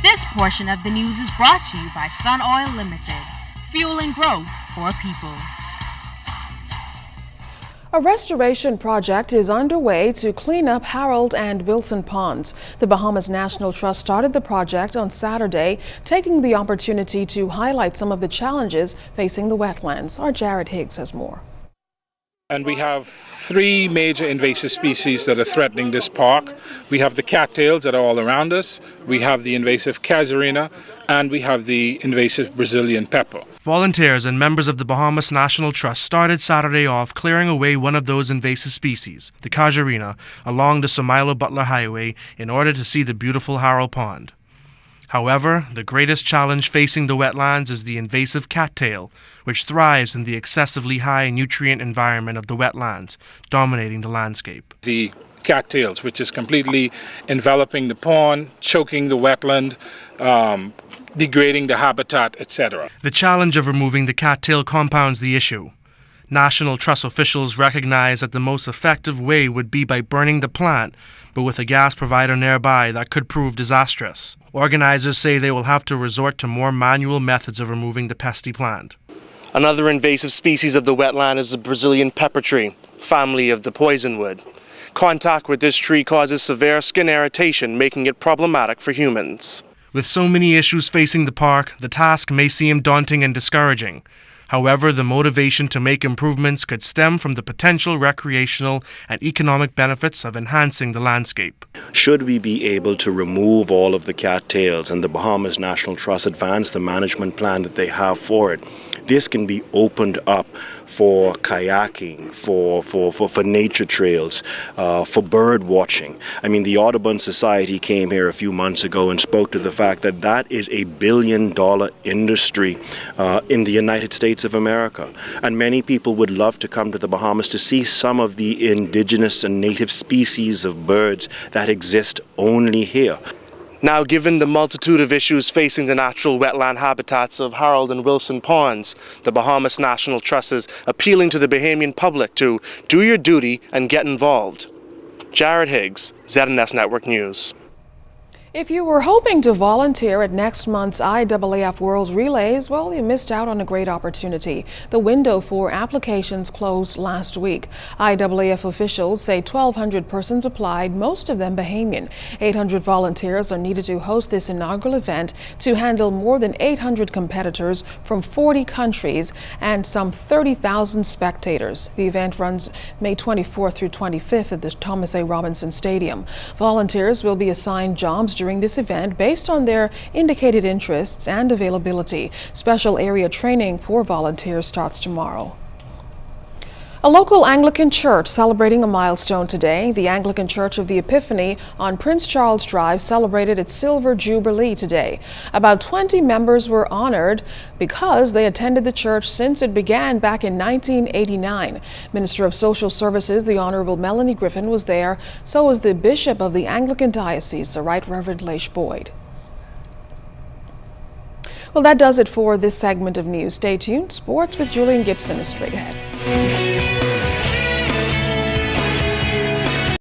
This portion of the news is brought to you by Sun Oil Limited, fueling growth for people. A restoration project is underway to clean up Harold and Wilson ponds. The Bahamas National Trust started the project on Saturday, taking the opportunity to highlight some of the challenges facing the wetlands. Our Jared Higgs has more. And we have three major invasive species that are threatening this park. We have the cattails that are all around us, we have the invasive casuarina, and we have the invasive Brazilian pepper. Volunteers and members of the Bahamas National Trust started Saturday off clearing away one of those invasive species, the casuarina, along the Somilo Butler Highway in order to see the beautiful Harold Pond. However, the greatest challenge facing the wetlands is the invasive cattail, which thrives in the excessively high nutrient environment of the wetlands, dominating the landscape. The cattails, which is completely enveloping the pond, choking the wetland, degrading the habitat, etc. The challenge of removing the cattail compounds the issue. National Trust officials recognize that the most effective way would be by burning the plant, but with a gas provider nearby, that could prove disastrous. Organizers say they will have to resort to more manual methods of removing the pesky plant. Another invasive species of the wetland is the Brazilian pepper tree, family of the poisonwood. Contact with this tree causes severe skin irritation, making it problematic for humans. With so many issues facing the park, the task may seem daunting and discouraging. However, the motivation to make improvements could stem from the potential recreational and economic benefits of enhancing the landscape. Should we be able to remove all of the cattails and the Bahamas National Trust advance the management plan that they have for it, this can be opened up for kayaking, for nature trails, for bird watching. I mean, the Audubon Society came here a few months ago and spoke to the fact that that is a $1 billion industry in the United States of America. And many people would love to come to the Bahamas to see some of the indigenous and native species of birds that exist only here. Now, given the multitude of issues facing the natural wetland habitats of Harold and Wilson ponds, the Bahamas National Trust is appealing to the Bahamian public to do your duty and get involved. Jared Higgs, ZNS Network News. If you were hoping to volunteer at next month's IAAF World Relays, well, you missed out on a great opportunity. The window for applications closed last week. IAAF officials say 1,200 persons applied, most of them Bahamian. 800 volunteers are needed to host this inaugural event to handle more than 800 competitors from 40 countries and some 30,000 spectators. The event runs May 24th through 25th at the Thomas A. Robinson Stadium. Volunteers will be assigned jobs during this event based on their indicated interests and availability. Special area training for volunteers starts tomorrow. A local Anglican church celebrating a milestone today. The Anglican Church of the Epiphany on Prince Charles Drive celebrated its Silver Jubilee today. About 20 members were honored because they attended the church since it began back in 1989. Minister of Social Services, the Honorable Melanie Griffin, was there. So was the Bishop of the Anglican Diocese, the Right Reverend Leish Boyd. Well, that does it for this segment of news. Stay tuned. Sports with Julian Gibson is straight ahead.